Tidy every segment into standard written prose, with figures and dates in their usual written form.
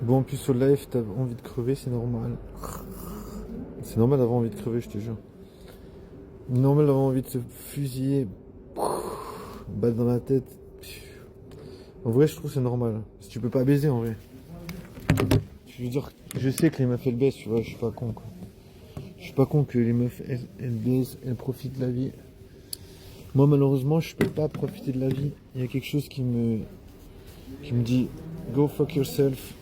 Bon, en plus sur le live, t'as envie de crever, c'est normal. C'est normal d'avoir envie de crever, je te jure. Normal d'avoir envie de se fusiller. Balle dans la tête. En vrai, je trouve que c'est normal. Si tu peux pas baiser, en vrai. Je veux dire, je sais que les meufs, elles baissent, tu vois, je suis pas con, quoi. Je suis pas con que les meufs, elles baissent, elles profitent de la vie. Moi, malheureusement, je peux pas profiter de la vie. Il y a quelque chose qui me dit, go fuck yourself.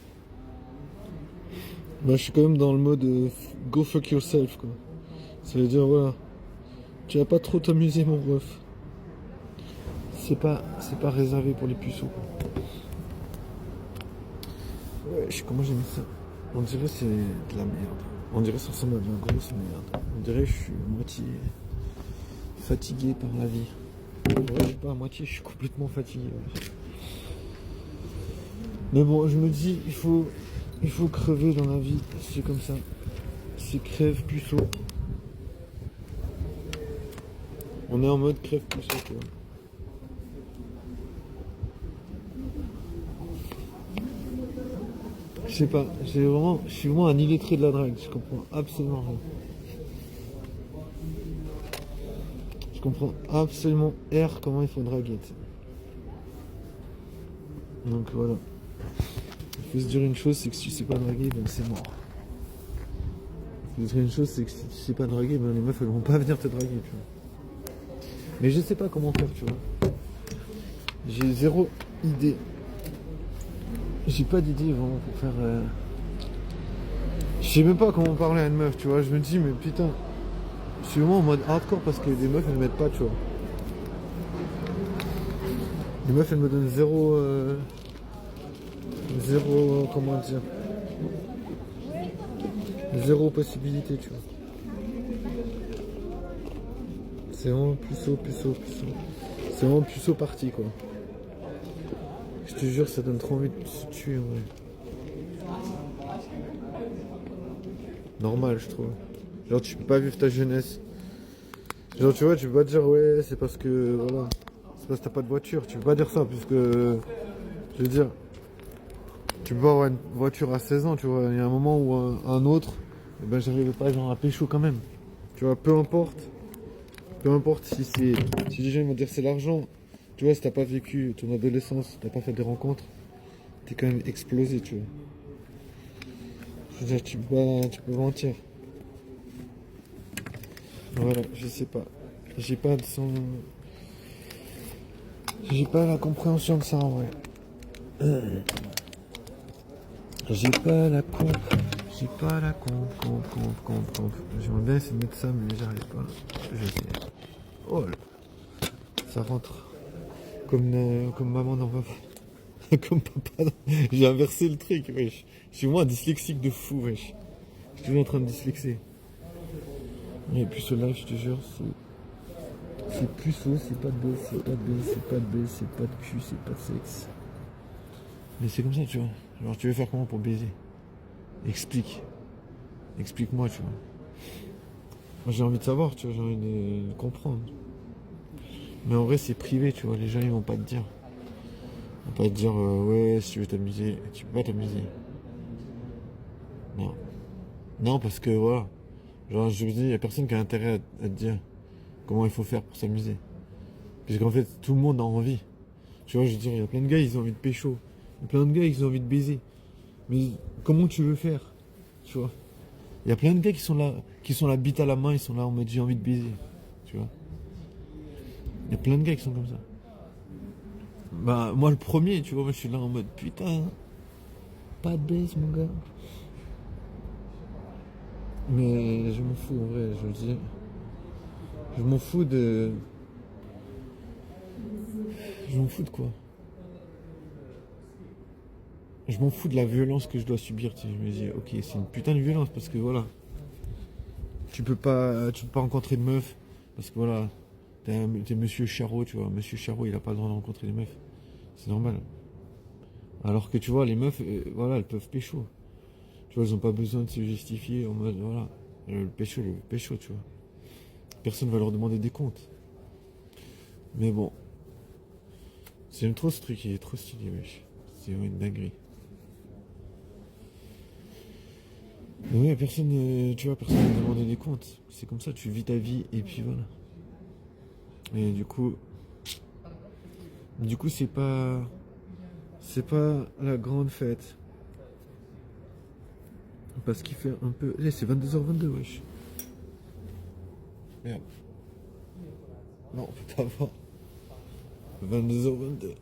Bah, je suis quand même dans le mode go fuck yourself, quoi. Ça veut dire, voilà, tu vas pas trop t'amuser, mon ref. C'est pas réservé pour les puceaux. Ouais, comment j'ai mis ça? On dirait c'est de la merde. On dirait ça ressemble à de la grosse merde. On dirait que je suis à moitié fatigué par la vie. Ouais, je suis pas à moitié, je suis complètement fatigué. Ouais. Mais bon, je me dis, il faut crever dans la vie. C'est comme ça. C'est crève puceau. On est en mode crève puceau, quoi. Je sais pas, je suis vraiment un illettré de la drague, je comprends absolument rien. Je comprends absolument R comment il faut draguer. T'sais. Donc voilà. Il faut se dire une chose, c'est que si tu sais pas draguer, ben c'est mort. Il faut se dire une chose, c'est que si tu sais pas draguer, ben les meufs elles vont pas venir te draguer, tu vois. Mais je sais pas comment faire, tu vois. J'ai zéro idée. J'ai pas d'idée vraiment pour faire. Je sais même pas comment parler à une meuf, tu vois. Je me dis, mais putain, je suis vraiment en mode hardcore parce que des meufs elles m'aident pas, tu vois. Les meufs elles me donnent zéro, comment dire, zéro possibilité, tu vois. C'est vraiment puceau. C'est vraiment puceau parti, quoi. Je te jure, ça donne trop envie de se tuer, en vrai. Normal, je trouve. Genre, tu peux pas vivre ta jeunesse. Genre, tu vois, tu peux pas dire, ouais, c'est parce que, voilà, c'est parce que t'as pas de voiture. Tu peux pas dire ça, puisque, je veux dire, tu peux pas avoir une voiture à 16 ans, tu vois. Il y a un moment où un autre, eh ben, j'arrivais pas, genre, à pécho quand même. Tu vois, peu importe si les gens ils vont dire c'est l'argent. Tu vois, si t'as pas vécu ton adolescence, t'as pas fait des rencontres, t'es quand même explosé, tu vois. Je veux dire, tu peux mentir. Voilà, je sais pas. J'ai pas de son. J'ai pas la compréhension de ça en vrai. J'ai pas la comp. J'ai pas la comp. J'aimerais bien essayer de mettre ça, mais j'arrive pas. Je sais. Oh là, ça rentre. Comme maman dans papa. Comme papa. J'ai inversé le truc, wesh. Je suis moi un dyslexique de fou, wesh. Je suis toujours en train de dyslexer. Et puis ce live, je te jure, c'est puceau, c'est pas de B, c'est pas de B, c'est pas de B, c'est pas de cul, c'est pas de sexe. Mais c'est comme ça, tu vois. Genre, tu veux faire comment pour baiser? Explique. Explique-moi, tu vois. Moi, j'ai envie de savoir, tu vois, j'ai envie de comprendre. Mais en vrai, c'est privé, tu vois. Les gens, ils vont pas te dire. Ils vont pas te dire, ouais, si tu veux t'amuser, tu peux pas t'amuser. Non. Non, parce que, voilà. Genre, je me dis, il y a personne qui a intérêt à te dire comment il faut faire pour s'amuser. Puisqu'en fait, tout le monde a envie. Tu vois, je veux dire, il y a plein de gars, ils ont envie de pécho. Il y a plein de gars, ils ont envie de baiser. Mais comment tu veux faire? Tu vois? Il y a plein de gars qui sont la bite à la main, ils sont là en mode j'ai envie de baiser. Tu vois? Il y a plein de gars qui sont comme ça. Bah, moi le premier, tu vois, moi je suis là en mode putain, pas de baise, mon gars. Mais je m'en fous en vrai, je veux dire. Je m'en fous de. Je m'en fous de quoi? Je m'en fous de la violence que je dois subir, tu sais. Je me dis, ok, c'est une putain de violence parce que voilà. Tu peux pas rencontrer de meuf parce que voilà, t'es Monsieur Charot, tu vois. Monsieur Charot, il a pas le droit de rencontrer des meufs. C'est normal. Alors que tu vois, les meufs, voilà, elles peuvent pécho. Tu vois, elles ont pas besoin de se justifier en mode, voilà, le pécho, tu vois. Personne va leur demander des comptes. Mais bon, j'aime trop ce truc, il est trop stylé, wesh. C'est vraiment une dinguerie. Mais ouais, personne, tu vois, personne ne demande des comptes. C'est comme ça, tu vis ta vie et puis voilà. Et du coup, c'est pas la grande fête. Parce qu'il fait un peu. Eh, c'est 22h22, wesh. Merde. Non, putain, pas. 22h22.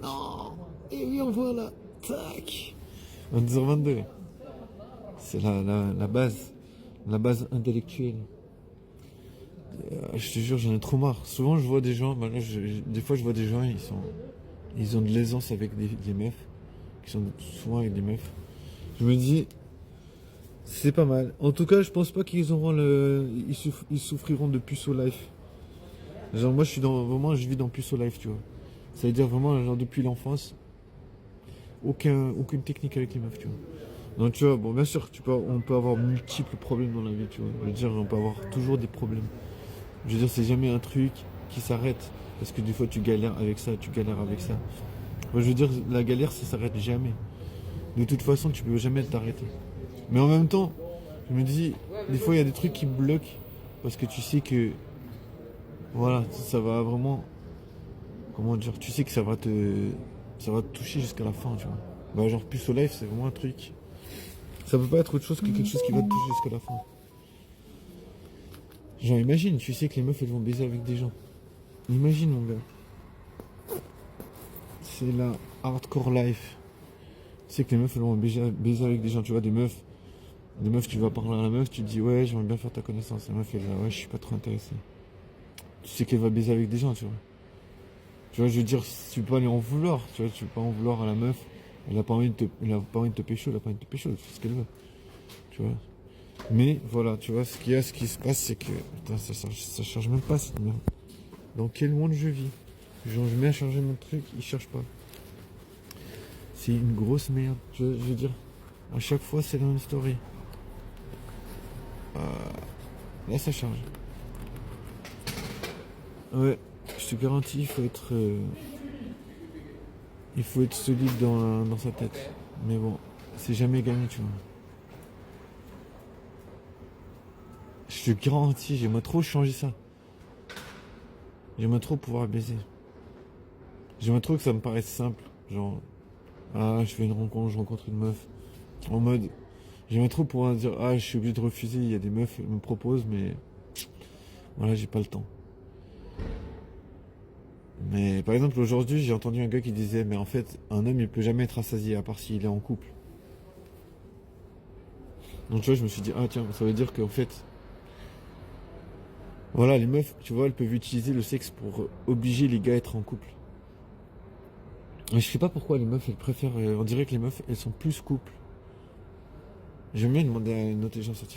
Non. Et oui, on voit là. Tac. 22h22. C'est la base. La base intellectuelle. Je te jure, j'en ai trop marre. Souvent, je vois des gens. Bah là, des fois, je vois des gens, ils ont de l'aisance avec des meufs. Qui sont souvent avec des meufs. Je me dis, c'est pas mal. En tout cas, je pense pas qu'ils auront ils souffriront de puceau life. Genre, moi, vraiment, je vis dans puceau life, tu vois. Ça veut dire vraiment, genre, depuis l'enfance, aucune technique avec les meufs, tu vois. Donc, tu vois, bon, bien sûr, on peut avoir multiples problèmes dans la vie, tu vois. Je veux dire, on peut avoir toujours des problèmes. Je veux dire, c'est jamais un truc qui s'arrête. Parce que des fois, tu galères avec ça, tu galères avec ça. Moi, je veux dire, la galère, ça s'arrête jamais. De toute façon, tu peux jamais t'arrêter. Mais en même temps, je me dis, des fois, il y a des trucs qui me bloquent. Parce que tu sais que, voilà, ça va vraiment, comment dire, tu sais que ça va te toucher jusqu'à la fin, tu vois. Bah, genre, plus au live, c'est vraiment un truc. Ça peut pas être autre chose que quelque chose qui va te toucher jusqu'à la fin. Genre, imagine, tu sais que les meufs, elles vont baiser avec des gens. Imagine, mon gars. C'est la hardcore life. Tu sais que les meufs, elles vont baiser avec des gens, tu vois, des meufs, tu vas parler à la meuf, tu te dis, ouais, j'aimerais bien faire ta connaissance. La meuf, elle dit, ouais, je suis pas trop intéressé. Tu sais qu'elle va baiser avec des gens, tu vois. Tu vois, je veux dire, tu peux pas lui en vouloir, tu vois, tu peux pas en vouloir à la meuf. Elle a pas envie de te pécho, elle a pas envie de te pécho, elle fait ce qu'elle veut. Tu vois. Mais voilà, tu vois, ce qui se passe, c'est que. Putain, ça charge même pas cette merde. Dans quel monde je vis? Genre, je mets à charger mon truc, il charge pas. C'est une grosse merde. Je veux dire, à chaque fois, c'est la même story. Là, ça charge. Ouais, je te garantis, il faut être solide dans sa tête. Mais bon, c'est jamais gagné, tu vois. Je te garantis, j'aimerais trop changer ça. J'aimerais trop pouvoir baiser. J'aimerais trop que ça me paraisse simple. Genre, ah, je fais une rencontre, je rencontre une meuf. En mode, j'aimerais trop pouvoir dire, ah, je suis obligé de refuser, il y a des meufs qui me proposent, mais voilà, j'ai pas le temps. Mais par exemple, aujourd'hui, j'ai entendu un gars qui disait, mais en fait, un homme, il peut jamais être rassasié, à part s'il est en couple. Donc tu vois, je me suis dit, ah tiens, ça veut dire qu'en fait, voilà, les meufs, tu vois, elles peuvent utiliser le sexe pour obliger les gars à être en couple. Mais je sais pas pourquoi les meufs, elles préfèrent, on dirait que les meufs, elles sont plus couple. J'aime bien demander à une intelligence artificielle.